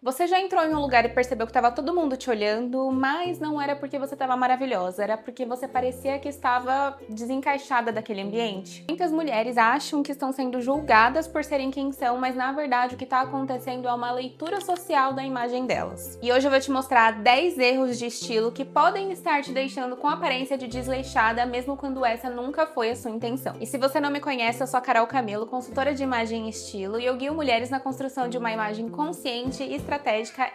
Você já entrou em um lugar e percebeu que estava todo mundo te olhando, mas não era porque você estava maravilhosa, era porque você parecia que estava desencaixada daquele ambiente? Muitas mulheres acham que estão sendo julgadas por serem quem são, mas na verdade o que está acontecendo é uma leitura social da imagem delas. E hoje eu vou te mostrar 10 erros de estilo que podem estar te deixando com aparência de desleixada, mesmo quando essa nunca foi a sua intenção. E se você não me conhece, eu sou a Carol Camilo, consultora de imagem e estilo, e eu guio mulheres na construção de uma imagem consciente, estratégica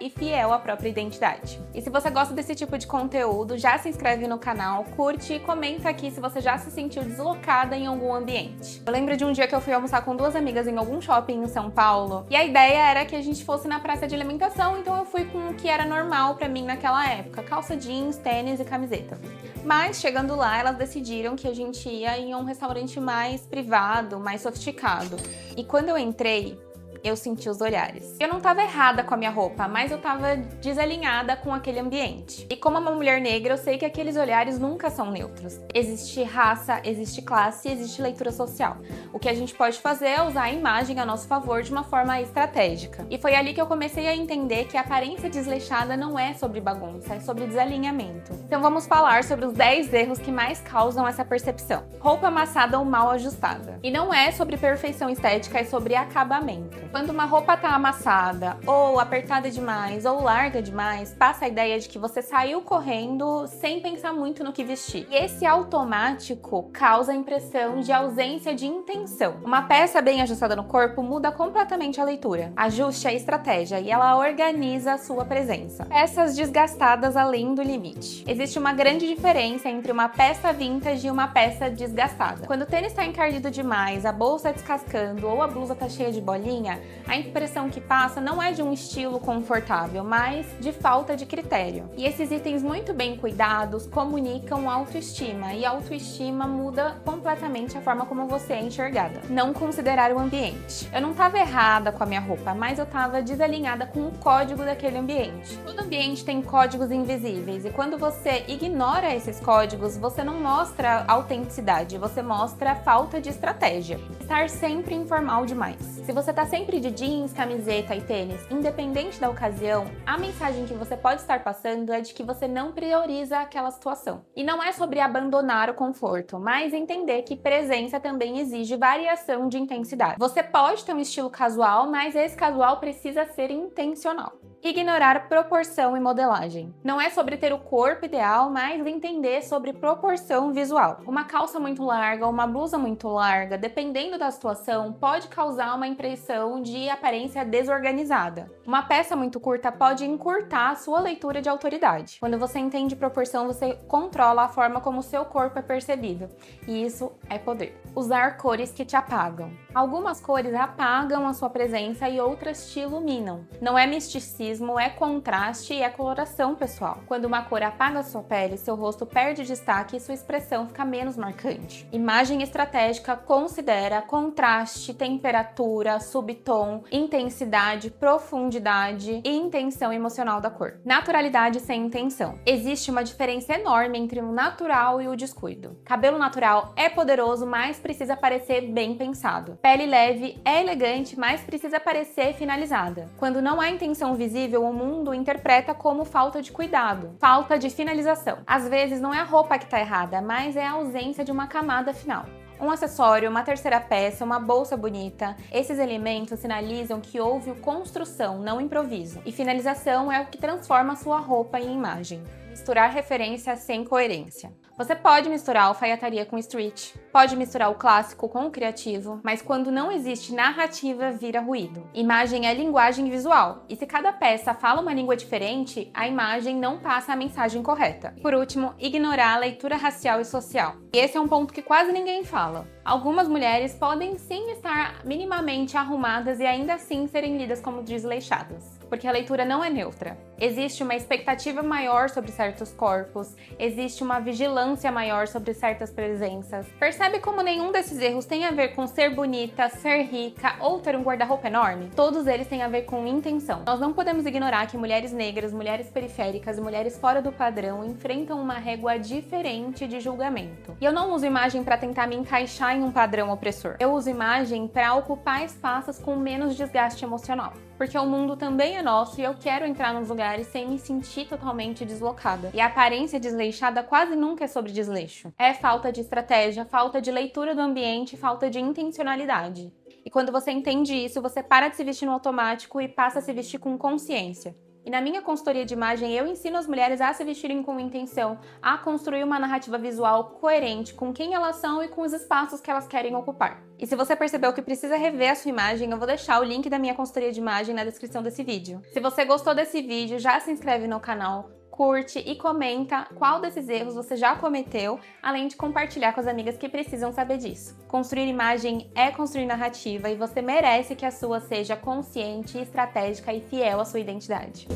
e fiel à própria identidade. E se você gosta desse tipo de conteúdo, já se inscreve no canal, curte e comenta aqui se você já se sentiu deslocada em algum ambiente. Eu lembro de um dia que eu fui almoçar com duas amigas em algum shopping em São Paulo, e a ideia era que a gente fosse na praça de alimentação, então eu fui com o que era normal pra mim naquela época, calça jeans, tênis e camiseta. Mas, chegando lá, elas decidiram que a gente ia em um restaurante mais privado, mais sofisticado. E quando eu entrei, eu senti os olhares. Eu não estava errada com a minha roupa, mas eu estava desalinhada com aquele ambiente. E como uma mulher negra, eu sei que aqueles olhares nunca são neutros. Existe raça, existe classe, existe leitura social. O que a gente pode fazer é usar a imagem a nosso favor de uma forma estratégica. E foi ali que eu comecei a entender que a aparência desleixada não é sobre bagunça, é sobre desalinhamento. Então vamos falar sobre os 10 erros que mais causam essa percepção. Roupa amassada ou mal ajustada. E não é sobre perfeição estética, é sobre acabamento. Quando uma roupa tá amassada, ou apertada demais, ou larga demais, passa a ideia de que você saiu correndo sem pensar muito no que vestir. E esse automático causa a impressão de ausência de intenção. Uma peça bem ajustada no corpo muda completamente a leitura. Ajuste a estratégia e ela organiza a sua presença. Peças desgastadas além do limite. Existe uma grande diferença entre uma peça vintage e uma peça desgastada. Quando o tênis está encardido demais, a bolsa descascando ou a blusa tá cheia de bolinha, a impressão que passa não é de um estilo confortável, mas de falta de critério. E esses itens muito bem cuidados comunicam autoestima, e a autoestima muda completamente a forma como você é enxergada. Não considerar o ambiente. Eu não estava errada com a minha roupa, mas eu estava desalinhada com o código daquele ambiente. Todo ambiente tem códigos invisíveis, e quando você ignora esses códigos, você não mostra autenticidade, você mostra falta de estratégia. Estar sempre informal demais. Se você está sempre de jeans, camiseta e tênis, independente da ocasião, a mensagem que você pode estar passando é de que você não prioriza aquela situação. E não é sobre abandonar o conforto, mas entender que presença também exige variação de intensidade. Você pode ter um estilo casual, mas esse casual precisa ser intencional. Ignorar proporção e modelagem. Não é sobre ter o corpo ideal, mas entender sobre proporção visual. Uma calça muito larga ou uma blusa muito larga, dependendo da situação, pode causar uma impressão de aparência desorganizada. Uma peça muito curta pode encurtar a sua leitura de autoridade. Quando você entende proporção, você controla a forma como o seu corpo é percebido. E isso é poder. Usar cores que te apagam. Algumas cores apagam a sua presença e outras te iluminam. Não é misticismo, é contraste e é coloração pessoal. Quando uma cor apaga a sua pele, seu rosto perde destaque e sua expressão fica menos marcante. Imagem estratégica considera contraste, temperatura, subtom, intensidade, profundidade e intenção emocional da cor. Naturalidade sem intenção. Existe uma diferença enorme entre o natural e o descuido. Cabelo natural é poderoso, mas precisa parecer bem pensado. Pele leve é elegante, mas precisa parecer finalizada. Quando não há intenção visível, o mundo interpreta como falta de cuidado, falta de finalização. Às vezes não é a roupa que está errada, mas é a ausência de uma camada final. Um acessório, uma terceira peça, uma bolsa bonita. Esses elementos sinalizam que houve construção, não improviso. E finalização é o que transforma a sua roupa em imagem. Misturar referência sem coerência. Você pode misturar alfaiataria com street, pode misturar o clássico com o criativo, mas quando não existe narrativa, vira ruído. Imagem é linguagem visual, e se cada peça fala uma língua diferente, a imagem não passa a mensagem correta. Por último, ignorar a leitura racial e social. E esse é um ponto que quase ninguém fala. Algumas mulheres podem sim estar minimamente arrumadas e ainda assim serem lidas como desleixadas, porque a leitura não é neutra. Existe uma expectativa maior sobre certos corpos, existe uma vigilância maior sobre certas presenças. Percebe como nenhum desses erros tem a ver com ser bonita, ser rica ou ter um guarda-roupa enorme? Todos eles têm a ver com intenção. Nós não podemos ignorar que mulheres negras, mulheres periféricas e mulheres fora do padrão enfrentam uma régua diferente de julgamento. E eu não uso imagem para tentar me encaixar em um padrão opressor. Eu uso imagem para ocupar espaços com menos desgaste emocional. porque o mundo também é nosso e eu quero entrar nos lugares sem me sentir totalmente deslocada. E a aparência desleixada quase nunca é sobre desleixo. É falta de estratégia, falta de leitura do ambiente, falta de intencionalidade. E quando você entende isso, você para de se vestir no automático e passa a se vestir com consciência. E na minha consultoria de imagem, eu ensino as mulheres a se vestirem com intenção, a construir uma narrativa visual coerente com quem elas são e com os espaços que elas querem ocupar. E se você percebeu que precisa rever a sua imagem, eu vou deixar o link da minha consultoria de imagem na descrição desse vídeo. Se você gostou desse vídeo, já se inscreve no canal, curte e comenta qual desses erros você já cometeu, além de compartilhar com as amigas que precisam saber disso. Construir imagem é construir narrativa e você merece que a sua seja consciente, estratégica e fiel à sua identidade.